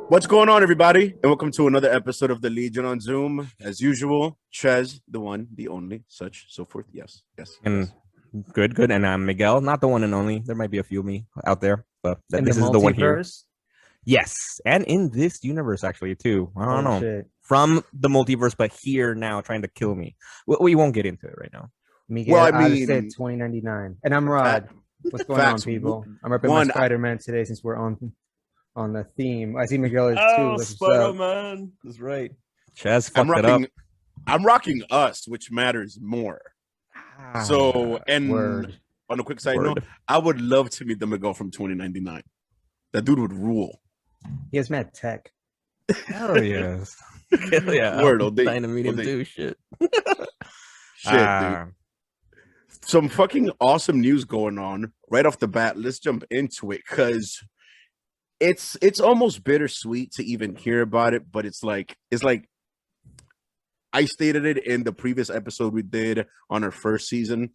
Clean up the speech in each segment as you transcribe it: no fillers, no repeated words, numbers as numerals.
What's going on, everybody? And welcome to another episode of the Legion on Zoom. As usual, Ches, the one, the only, such, so forth. Yes, yes. And good. And I'm Miguel, not the one and only. There might be a few of me out there, but this is the one here. Multiverse? Yes, and in this universe, actually, too. I don't know. Shit. From the multiverse, but here now trying to kill me. We won't get into it right now. Miguel, well, I said 2099. And I'm Rod. What's going on, people? I'm repping my Spider-Man today since we're on the theme. I see Miguel is too. Oh, Spider-Man. That's right. Chaz fucked it up. I'm rocking Us, which matters more. So, and on a quick side note, I would love to meet the Miguel from 2099. That dude would rule. He has mad tech. Hell yes. Hell yeah. Word, I'm trying to meet him too. Shit. Dude. Some fucking awesome news going on right off the bat. Let's jump into it because it's almost bittersweet to even hear about it, but it's like I stated it in the previous episode we did on our first season.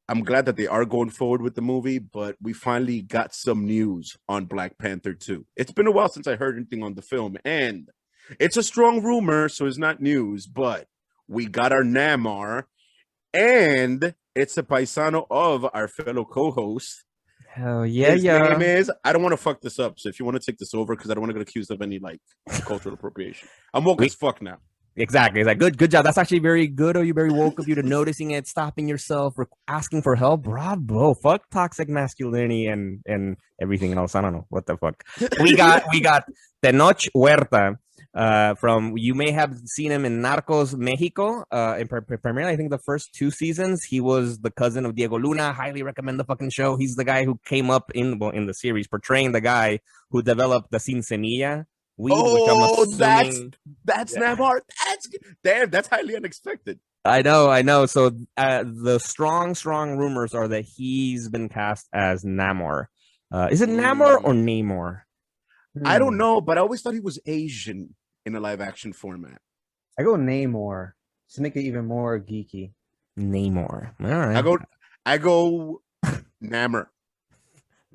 I'm glad that they are going forward with the movie, but we finally got some news on Black Panther 2. It's been a while since I heard anything on the film, and it's a strong rumor, so it's not news, but we got our Namor, and it's a paisano of our fellow co-host. Hell yeah, His name is, I don't want to fuck this up, so if you want to take this over, because I don't want to get accused of any, cultural appropriation. I'm woke as fuck now. Exactly. It's like, good job. That's actually very good. Are you very woke of you to noticing it, stopping yourself, or asking for help? Bravo. Fuck toxic masculinity and everything else. I don't know what the fuck. We got Tenoch Huerta from, you may have seen him in Narcos Mexico. Primarily, I think the first 2 seasons, he was the cousin of Diego Luna. Highly recommend the fucking show. He's the guy who came up in the series, portraying the guy who developed the Sin Semilla. That's Namor. That's highly unexpected. I know. So the strong rumors are that he's been cast as Namor. Is it Namor or Namor? I don't know, but I always thought he was Asian in a live action format. I go Namor to make it even more geeky. Namor. All right. I go Namor.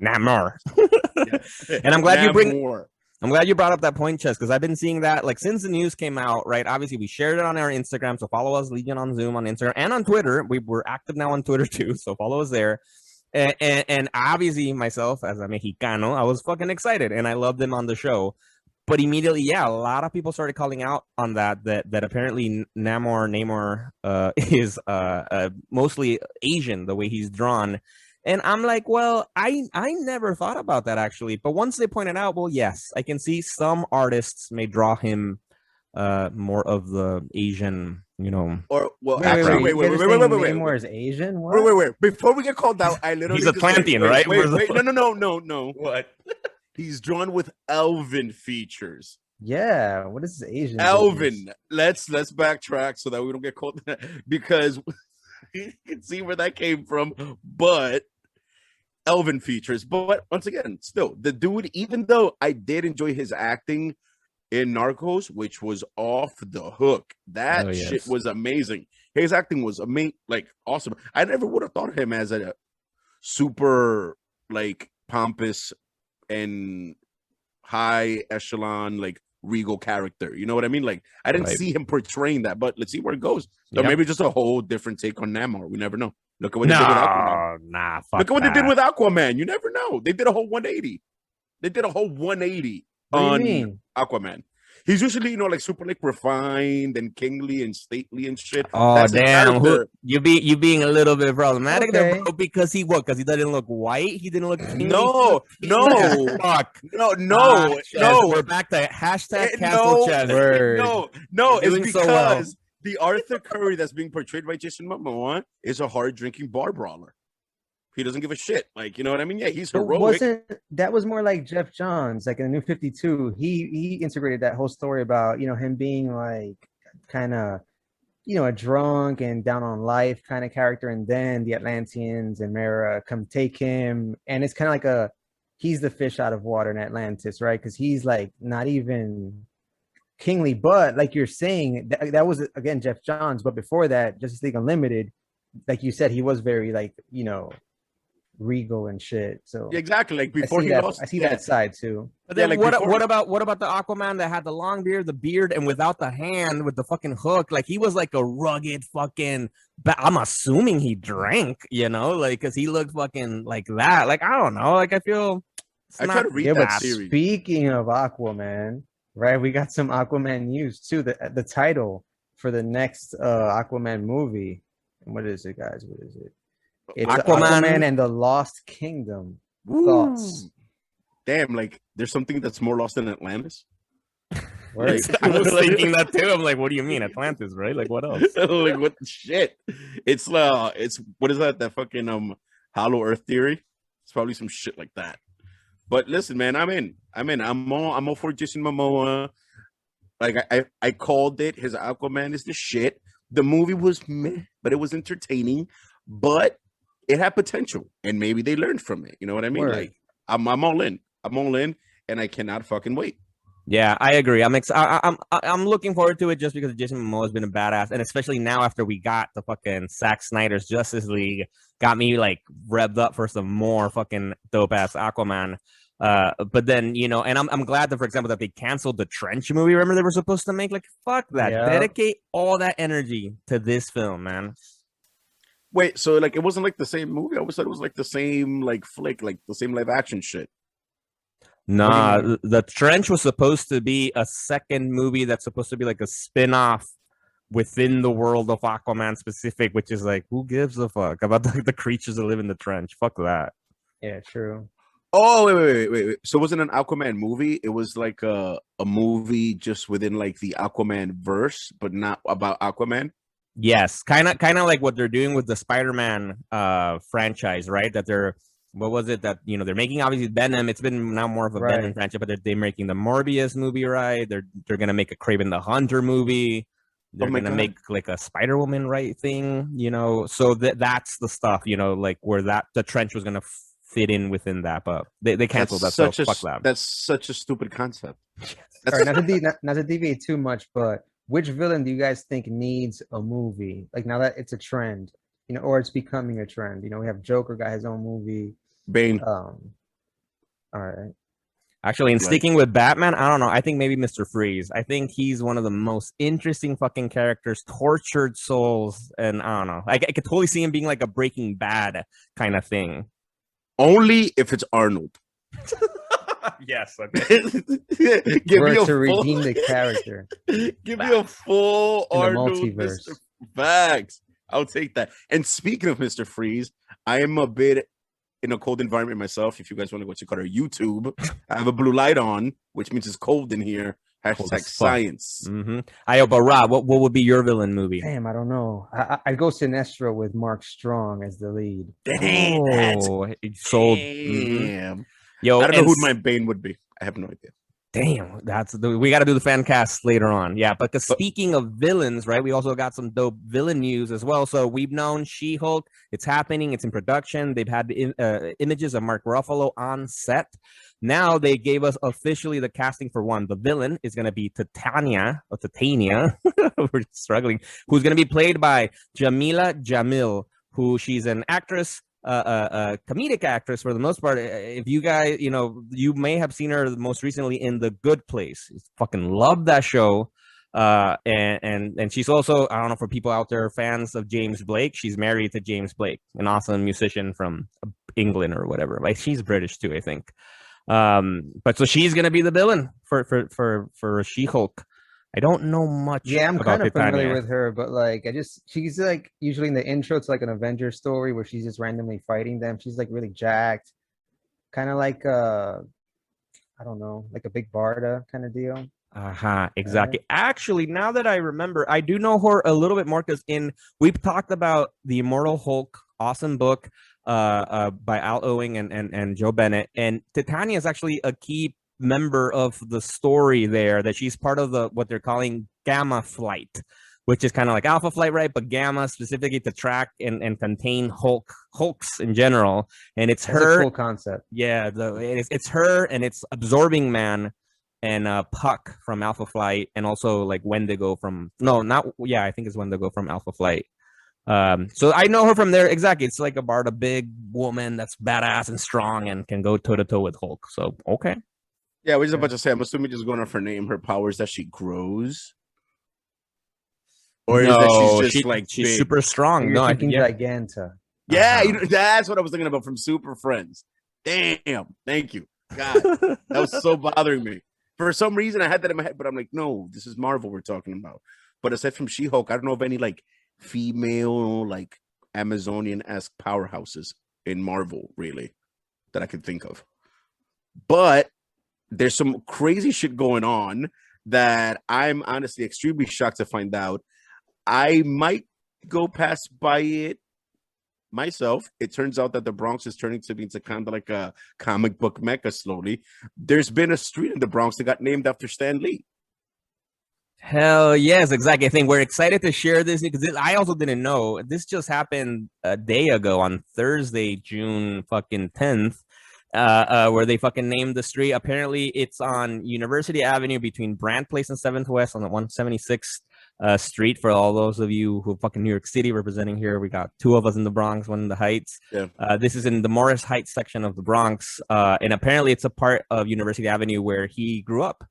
Namor. Yeah. And I'm glad I'm glad you brought up that point, Chess, because I've been seeing that since the news came out, right? Obviously, we shared it on our Instagram, so follow us, Legion on Zoom on Instagram and on Twitter. We're active now on Twitter too, so follow us there. And obviously, myself as a Mexicano, I was fucking excited, and I loved them on the show. But immediately, a lot of people started calling out on that apparently Namor is mostly Asian, the way he's drawn. And I'm like, well, I never thought about that, actually. But once they pointed out, well, yes, I can see some artists may draw him more of the Asian, Or, well, wait. Namor is Asian? What? Wait. Before we get called out, I literally... He's Atlantean, right? Wait. No. What? He's drawn with elven features. Yeah, what is this Asian? Elven. Let's backtrack so that we don't get called that, because you can see where that came from, but elven features. But once again, still, the dude, even though I did enjoy his acting in Narcos, which was off the hook, that shit was amazing. His acting was awesome. I never would have thought of him as a super pompous and high echelon regal character. You know what I mean? I didn't see him portraying that, but let's see where it goes. So maybe just a whole different take on Namor. We never know. Look at what they did with Aquaman. Look at what they did with Aquaman. You never know. They did a whole 180. On Aquaman. He's usually, super refined and kingly and stately and shit. Oh, that's damn. You being a little bit problematic there, bro, because he doesn't look white. He didn't look kingly. No. Fuck. No. We're back to hashtag cancel Chess. No, it's because the Arthur Curry that's being portrayed by Jason Momoa is a hard-drinking bar brawler. He doesn't give a shit. You know what I mean? Yeah, he's heroic. That was more like Jeff Johns, in the New 52. He integrated that whole story about, him being kind of, a drunk and down on life kind of character. And then the Atlanteans and Mera come take him. And it's kind of he's the fish out of water in Atlantis, right? Because he's not even kingly. But like you're saying, that was, again, Jeff Johns. But before that, Justice League Unlimited, like you said, he was very regal and shit. So Yeah, exactly. Like before he that. lost, I see that side too. But Yeah, then like what before- what about the Aquaman that had the long beard, the beard, and without the hand with the fucking hook? Like he was like a rugged fucking. I'm assuming he drank, you know, like because he looked fucking like that. Like I don't know. Like I feel. It's I not try to read Yeah, that but series. speaking of Aquaman, right? We got some Aquaman news too. The title for the next Aquaman movie. What is it, guys? What is it? It's Aquaman. Aquaman and the Lost Kingdom. Ooh. Thoughts? Damn, like there's something that's more lost than Atlantis. Word. I was thinking that too. I'm like, what do you mean, Atlantis, right? Like, what else? Like what the shit? It's what is that? That fucking hollow Earth theory? It's probably some shit like that. But listen, man, I'm in. I'm all for Jason Momoa. Like I called it. His Aquaman is the shit. The movie was meh, but it was entertaining. But it had potential, and maybe they learned from it. You know what I mean? Word. Like I'm all in. I'm all in, and I cannot fucking wait. Yeah, I agree. I'm looking forward to it just because Jason Momoa has been a badass, and especially now after we got the fucking Zack Snyder's Justice League, got me like revved up for some more fucking dope ass Aquaman. But then and I'm glad that, for example, that they canceled the Trench movie. Remember they were supposed to make? Like fuck that. Yeah. Dedicate all that energy to this film, man. Wait, so like it wasn't like the same movie? I always thought it was like the same like flick, like the same live action shit. Nah, the Trench was supposed to be a second movie that's supposed to be like a spin-off within the world of Aquaman specific, which is like, who gives a fuck about the creatures that live in the trench? Fuck that. Yeah, true. Oh, wait. So it wasn't an Aquaman movie. It was like a movie just within like the Aquaman verse, but not about Aquaman. Yes, kind of like what they're doing with the Spider-Man franchise, right? That they're what was it that they're making? Obviously Venom. It's been now more of a Venom franchise, but they're making the Morbius movie, right? They're gonna make a Kraven the Hunter movie. They're gonna make like a Spider-Woman thing, So that's the stuff, like where the Trench was gonna fit in within that, but they canceled that. So fuck that. That's such a stupid concept. All right, not to deviate too much, but which villain do you guys think needs a movie? Like now that it's a trend, or it's becoming a trend. We have Joker got his own movie. Bane. All right. Actually, in sticking with Batman, I don't know. I think maybe Mr. Freeze. I think he's one of the most interesting fucking characters, tortured souls, and I don't know. I could totally see him being like a Breaking Bad kind of thing. Only if it's Arnold. Yes. Okay. Give me redeem the character. Give me a full in Arnold, multiverse. Mr. Facts. I'll take that. And speaking of Mr. Freeze, I am a bit in a cold environment myself. If you guys want to go check out our YouTube, I have a blue light on, which means it's cold in here. Hashtag science. Mm-hmm. But Rob, what would be your villain movie? Damn, I don't know. I go Sinestro with Mark Strong as the lead. Damn, sold. Damn. Yo, I don't know who my Bane would be. I have no idea. Damn, we got to do the fan cast later on. Yeah, but speaking of villains, right? We also got some dope villain news as well. So we've known She-Hulk. It's happening. It's in production. They've had images of Mark Ruffalo on set. Now they gave us officially the casting for one. The villain is going to be Titania. We're struggling. Who's going to be played by Jamila Jamil, who she's an actress. A comedic actress for the most part. If you guys, you may have seen her most recently in The Good Place. Fucking love that show. And she's also, I don't know, for people out there fans of James Blake, she's married to James Blake, an awesome musician from England or whatever. Like she's British too, I think. But so she's gonna be the villain for She-Hulk. I don't know much. Yeah, I'm about kind of Titania. familiar with her, but like she's like usually in the intro to like an Avengers story where she's just randomly fighting them. She's like really jacked, kind of like I don't know, like a big Barda kind of deal. Exactly. Actually, now that I remember, I do know her a little bit more because we've talked about the Immortal Hulk, awesome book, by Al Ewing and Joe Bennett, and Titania is actually a key member of the story there, that she's part of what they're calling Gamma Flight, which is kind of like Alpha Flight, right? But Gamma specifically to track and contain Hulks in general. And it's That's her a cool concept. Yeah, it's her, and it's Absorbing Man and Puck from Alpha Flight, and also like Wendigo from I think it's Wendigo from Alpha Flight. So I know her from there. Exactly. It's like about a big woman that's badass and strong and can go toe to toe with Hulk. So, okay. Yeah, we just about to say, I'm assuming just going off her name, her power is that she grows. Or is that she's just she's big? super strong. You're No, thinking Giganta. Yeah, that's what I was thinking about from Super Friends. Damn, thank you. God, that was so bothering me. For some reason, I had that in my head, but I'm like, no, this is Marvel we're talking about. But aside from She-Hulk, I don't know of any like female like Amazonian-esque powerhouses in Marvel, really, that I could think of. But there's some crazy shit going on that I'm honestly extremely shocked to find out. I might go past by it myself. It turns out that the Bronx is turning to be into kind of like a comic book mecca slowly. There's been a street in the Bronx that got named after Stan Lee. Hell yes, exactly. I think we're excited to share this because I also didn't know. This just happened a day ago on Thursday, June fucking 10th, where they fucking named the street. Apparently, it's on University Avenue between Brand Place and 7th West on the 176th Street. For all those of you who are fucking New York City representing here, we got two of us in the Bronx, one in the Heights. Yeah. This is in the Morris Heights section of the Bronx, and apparently it's a part of University Avenue where he grew up.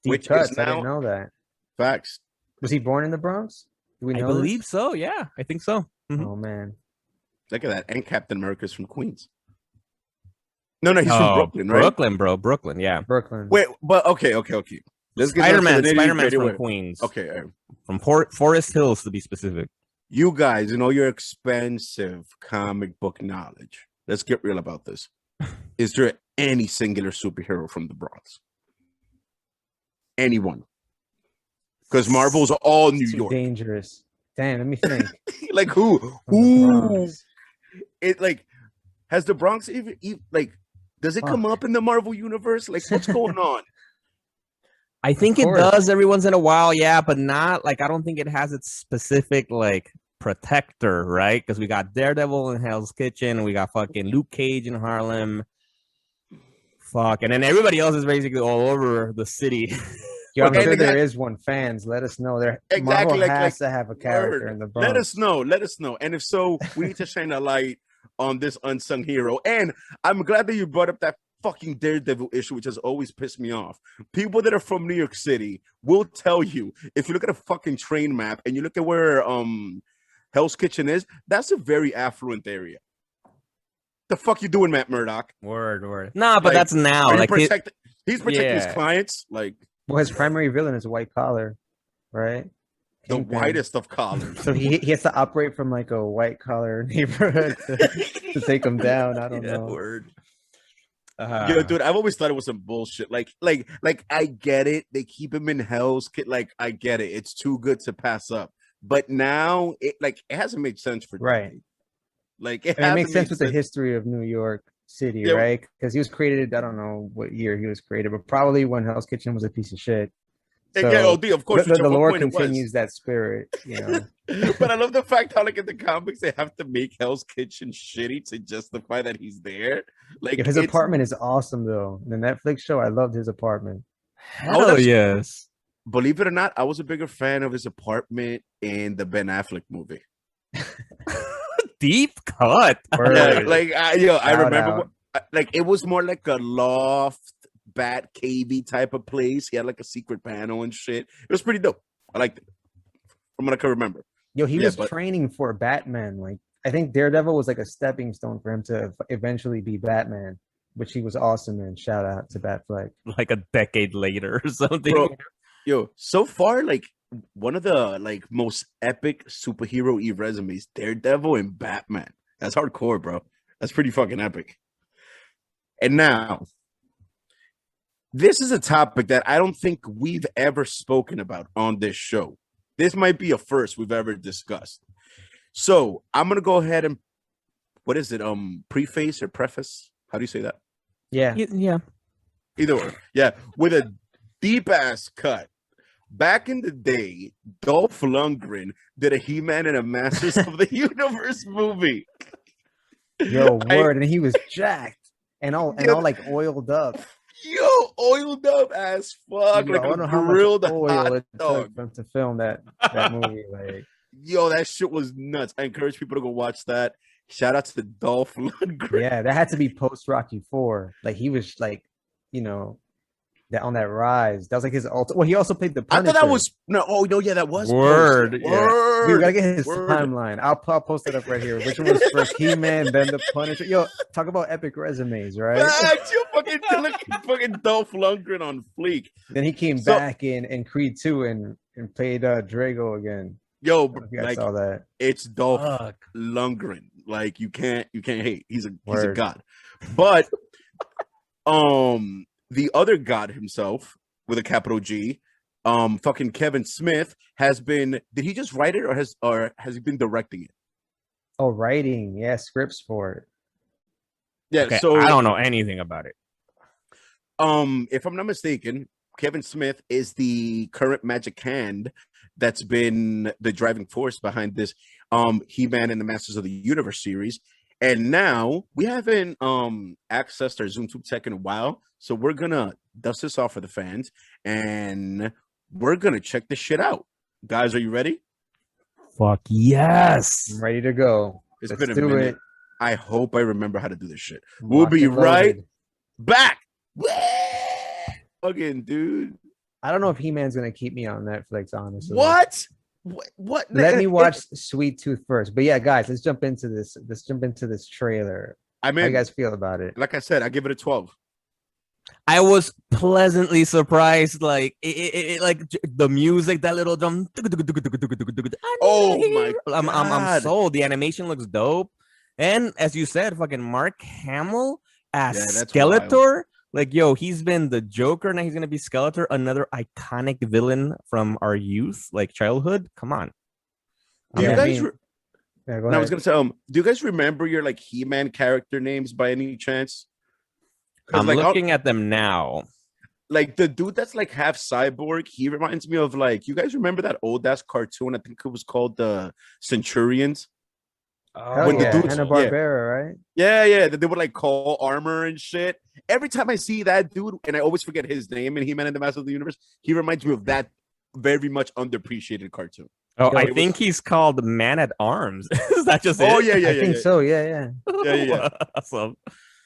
Deep cuts. I didn't know that. Facts. Was he born in the Bronx? Do we know? I believe so. Yeah, I think so. Mm-hmm. Oh man, look at that! And Captain America's from Queens. No, he's from Brooklyn, right? Brooklyn, bro. Brooklyn, yeah. Brooklyn. Wait, but okay. Let's get Spider-Man's from Queens. Okay, from Forest Hills to be specific. You guys, your expensive comic book knowledge. Let's get real about this. Is there any singular superhero from the Bronx? Anyone? Because Marvel's all New York. Dangerous. Damn, let me think. Like who? It like has the Bronx even like? Does it come up in the Marvel universe? Like, what's going on? I think it does every once in a while, yeah, but not like I don't think it has its specific like protector, right? Because we got Daredevil in Hell's Kitchen, we got fucking Luke Cage in Harlem. Fuck, and then everybody else is basically all over the city. Yo, I'm sure there is one. Fans, let us know. There exactly Marvel has to have a character in the Bronx. Let us know. And if so, we need to shine a light on this unsung hero. And I'm glad that you brought up that fucking Daredevil issue, which has always pissed me off. People that are from New York City will tell you, if you look at a fucking train map and you look at where Hell's Kitchen is, that's a very affluent area. The fuck you doing, Matt Murdock? Word. Nah, but that's now. Like he's protecting his clients. Like, well, his primary villain is a white collar, right? The whitest of collars. So he has to operate from like a white collar neighborhood to take him down. I don't know. Word. Yo, dude, I've always thought it was some bullshit. Like, I get it. They keep him in Hell's Kitchen. Like, I get it. It's too good to pass up. But now, it hasn't made sense for right. me. Like, it makes sense with the history of New York City, right? Because he was created. I don't know what year he was created, but probably when Hell's Kitchen was a piece of shit. So, of course, the lore continues that spirit, But I love the fact how, like, in the comics, they have to make Hell's Kitchen shitty to justify that he's there. Like, his apartment is awesome, though. The Netflix show, I loved his apartment. Hell yes. Believe it or not, I was a bigger fan of his apartment in the Ben Affleck movie. Deep cut. Yeah, I remember. Like, it was more like a loft, bat cavey type of place. He had like a secret panel and shit. It was pretty dope. I liked it from what I can remember. Yo, he was training for Batman. Like, I think Daredevil was like a stepping stone for him to eventually be Batman, which he was awesome in. Shout out to Batfleck. Like a decade later or something. Bro, yo, so far, like, one of the like most epic superhero resumes, Daredevil and Batman. That's hardcore, bro. That's pretty fucking epic. And now, this is a topic that I don't think we've ever spoken about on this show. This might be a first we've ever discussed. So I'm gonna go ahead and preface or preface? How do you say that? Yeah. Either way. Yeah. With a deep ass cut. Back in the day, Dolph Lundgren did a He-Man and a Masters of the Universe movie. Yo, word, and he was jacked and all like oiled up. Yo, oiled up as fuck. Like a grilled hot dog. To film that movie. Like, Yo, that shit was nuts. I encourage people to go watch that. Shout out to Dolph Lundgren. Yeah, that had to be post Rocky 4. Like he was like, you know, that on that rise. That was like his ultimate. Well, he also played the I Punisher. thought that was no. Oh no, yeah, that was Word, post. yeah. We Word. gotta get his Word. timeline. I'll post it up right here. Which one was first, He-Man, then the Punisher? Yo, talk about epic resumes, right? Facts, you fucking Dolph Lundgren on fleek. Then he came So- back in Creed 2 and played Drago again. Yo, I don't know if you guys like saw that. it's Dolph Fuck. Lundgren. Like you can't hate. He's a Word. god. But the other god himself with a capital G, fucking Kevin Smith has been. Did he just write it or has he been directing it? Oh, writing, yeah, scripts for it. Yeah. Okay, So I don't know anything about it. if I'm not mistaken, Kevin Smith is the current magic hand that's been the driving force behind this He-Man and the Masters of the Universe series. And now we haven't accessed our Zoom Tube Tech in a while, so we're gonna dust this off for the fans and we're gonna check this shit out. Guys, are you ready? Fuck yes. I'm ready to go. It's Let's been a do minute. it. I hope I remember how to do this shit. We'll Locked be and right loaded. back. Again, dude. I don't know if He-Man's gonna keep me on Netflix, honestly. What? Let me watch Sweet Tooth first. But yeah, guys, let's jump into this. Let's jump into this trailer. I How you mean, guys feel about it? like I said, I give it a 12. I was pleasantly surprised, like like the music, that little drum. Oh my I'm God. sold. The animation looks dope, and as you said, fucking Mark Hamill as Yeah, that's Skeletor. Like, yo, he's been the Joker, now he's gonna be Skeletor, another iconic villain from our youth, like childhood. Come on. Do you Yeah, I guys? mean- Yeah, go I was ahead. gonna say, do you guys remember your like He-Man character names by any chance? 'Cause, I'm like, looking at them now. like the dude that's like half cyborg. He reminds me of like you guys remember that old ass cartoon? I think it was called the Centurions. Hell when the yeah, dudes- Hanna-Barbera, right? Yeah, that they would like call armor and shit. Every time I see that dude, and I always forget his name, and He-Man and the Master of the Universe, he reminds me of that very much underappreciated cartoon. Oh, Yo, I it think he's called Man at Arms. Is that just Oh it? yeah. I think so. Yeah. Yeah. Awesome.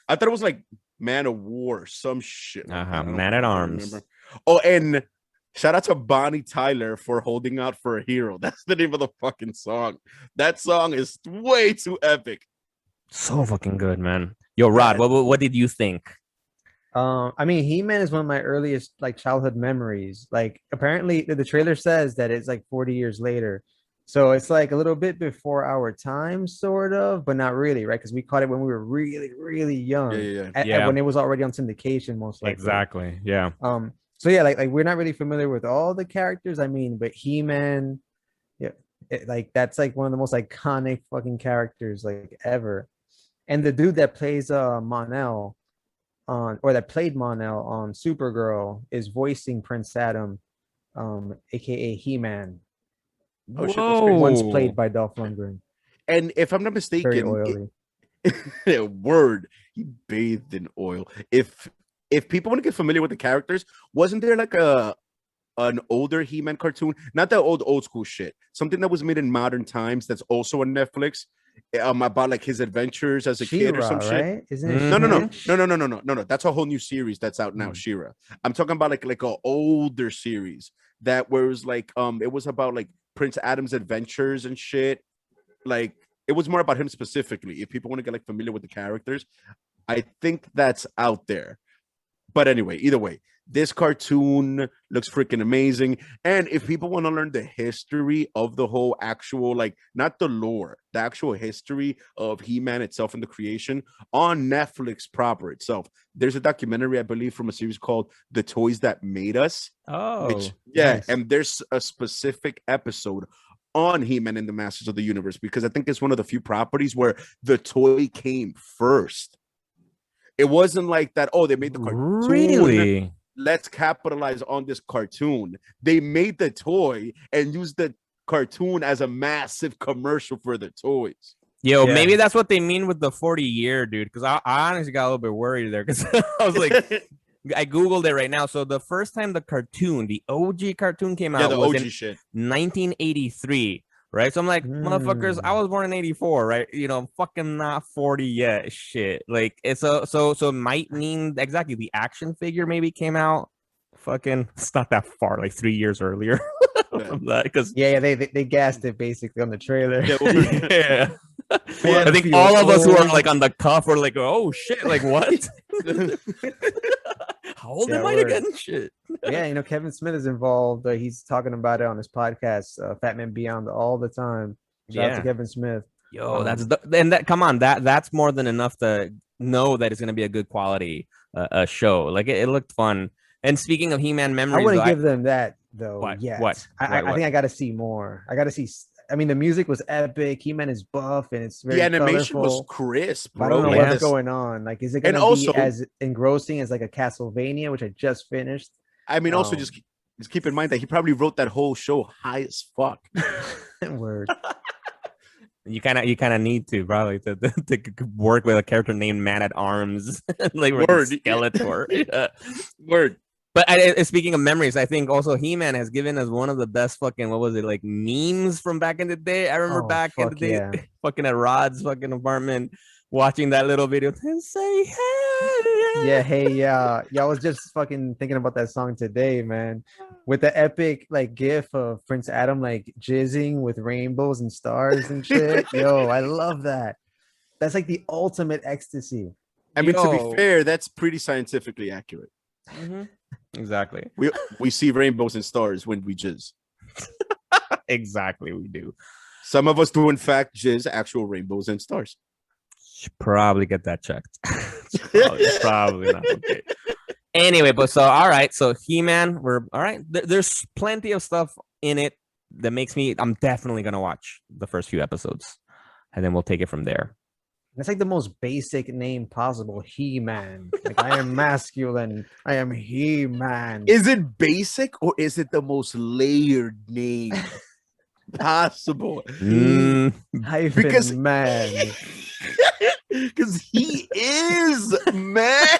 I thought it was like Man of War, some shit. Like that. I don't Man at fucking Arms. remember. Oh, and shout out to Bonnie Tyler for holding out for a hero. That's the name of the fucking song. That song is way too epic. So fucking good, man. Yo, Rod, what did you think? I mean, He-Man is one of my earliest like childhood memories. Like, apparently, the trailer says that it's like 40 years later, so it's like a little bit before our time, sort of, but not really, right? Because we caught it when we were really, really young. Yeah. Yeah. When it was already on syndication, most likely. Exactly. Yeah. So yeah, like we're not really familiar with all the characters. I mean, but He-Man, yeah, like that's like one of the most iconic fucking characters like ever. And the dude that plays Mon-El that played Mon-El on Supergirl is voicing Prince Adam, aka He-Man. Oh, shit, that's crazy. Once played by Dolph Lundgren. And if I'm not Very mistaken, oily. word, he bathed in oil. If people want to get familiar with the characters, wasn't there like an older He-Man cartoon? Not that old school shit. Something that was made in modern times that's also on Netflix. About like his adventures as a kid or some She-Ra, shit. right? Isn't it? No. That's a whole new series that's out now. She-Ra. I'm talking about like an older series that was like it was about like Prince Adam's adventures and shit. Like it was more about him specifically. If people want to get like familiar with the characters, I think that's out there. But anyway, either way, this cartoon looks freaking amazing. And if people want to learn the history of the whole actual, like, not the lore, the actual history of He-Man itself and the creation on Netflix proper itself, there's a documentary, I believe, from a series called The Toys That Made Us. Oh, nice. And there's a specific episode on He-Man and the Masters of the Universe because I think it's one of the few properties where the toy came first. It wasn't like that, oh, they made the cartoon. really? Let's capitalize on this cartoon. They made the toy and used the cartoon as a massive commercial for the toys. Yo, Yeah. maybe that's what they mean with the 40-year, dude. Because I honestly got a little bit worried there because I was like, I googled it right now. So the first time the OG cartoon came out Yeah, the was OG in shit. 1983. right? So I'm like, motherfuckers, I was born in 84, right? You know, I'm fucking not 40 yet. Shit. Like it's so it might mean exactly the action figure maybe came out fucking it's not that far, like 3 years earlier from that. Because they gassed it basically on the trailer. Yeah. I think all of us who are like on the cuff were like, oh shit, like what? How old am I again? Shit. Yeah, you know, Kevin Smith is involved. He's talking about it on his podcast, Fat Man Beyond, all the time. Shout out to Kevin Smith. Yo, come on, that's more than enough to know that it's gonna be a good quality show. Like it looked fun. And speaking of He-Man memories, I wouldn't give them that though. What? Yet. What? I think I got to see more. I got to see. I mean, the music was epic. He-Man is buff and it's very the animation colorful. was crisp, bro. I don't know what's going on. Like, is it going to be as engrossing as like a Castlevania, which I just finished? I mean, also just keep in mind that he probably wrote that whole show high as fuck. Word. You kind of need to probably to work with a character named Man at Arms, like Word. Skeletor. Yeah. Word. But speaking of memories, I think also He-Man has given us one of the best fucking, what was it, like memes from back in the day. I remember back in the day, fucking at Rod's fucking apartment, watching that little video and say, hey. Yeah, hey, yeah. I was just fucking thinking about that song today, man. With the epic like gif of Prince Adam like jizzing with rainbows and stars and shit. Yo, I love that. That's like the ultimate ecstasy. I mean, to be fair, that's pretty scientifically accurate. Mm-hmm. Exactly. We see rainbows and stars when we jizz. Exactly, we do. Some of us do, in fact, jizz actual rainbows and stars. Should probably get that checked. probably not okay. Anyway, but so all right, so He-Man, we're all right. There's plenty of stuff in it that makes me. I'm definitely gonna watch the first few episodes, and then we'll take it from there. That's like the most basic name possible, He-Man. Like, I am masculine. I am He-Man. Is it basic or is it the most layered name possible? Because man. Because he is man.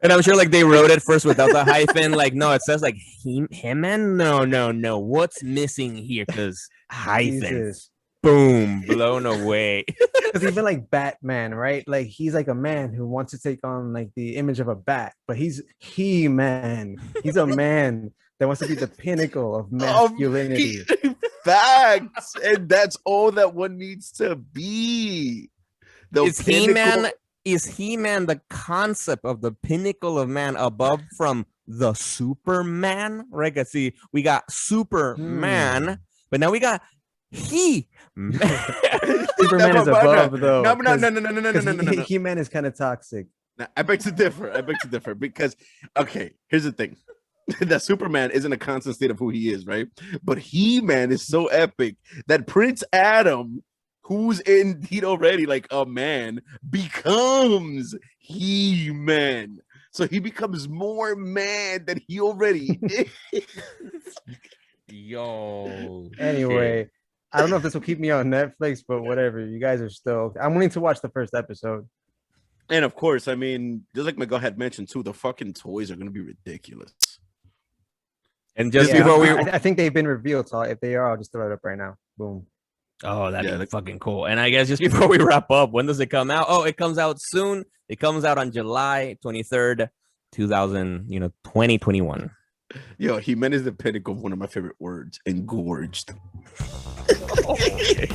And I'm sure like they wrote it first without the hyphen. Like, no, it says like him. No. What's missing here? Because hyphen. Jesus. Boom, blown away. Because even like Batman, right? Like he's like a man who wants to take on like the image of a bat, but he's He-Man. He's a man that wants to be the pinnacle of masculinity. Facts, and that's all that one needs to be. Is He-Man the concept of the pinnacle of man above from the Superman? Right? Cause see, we got Superman, but now we got He-Man. Superman is above though. No. He-Man is kind of toxic. I beg to differ because here's the thing. That Superman isn't a constant state of who he is, right? But He-Man is so epic that Prince Adam, who's indeed already like a man, becomes He-Man. So he becomes more man than he already is. Yo. Anyway, shit. I don't know if this will keep me on Netflix, but whatever. You guys are stoked. I'm willing to watch the first episode. And of course, I mean, just like Miguel had mentioned too, the fucking toys are gonna be ridiculous. And just before I think they've been revealed. So if they are, I'll just throw it up right now. Boom. Oh, that'd be fucking cool. And I guess just before we wrap up, when does it come out? Oh, it comes out soon. It comes out on July 23rd, 2021. Yo, He-Man is the pinnacle of one of my favorite words, engorged. Okay.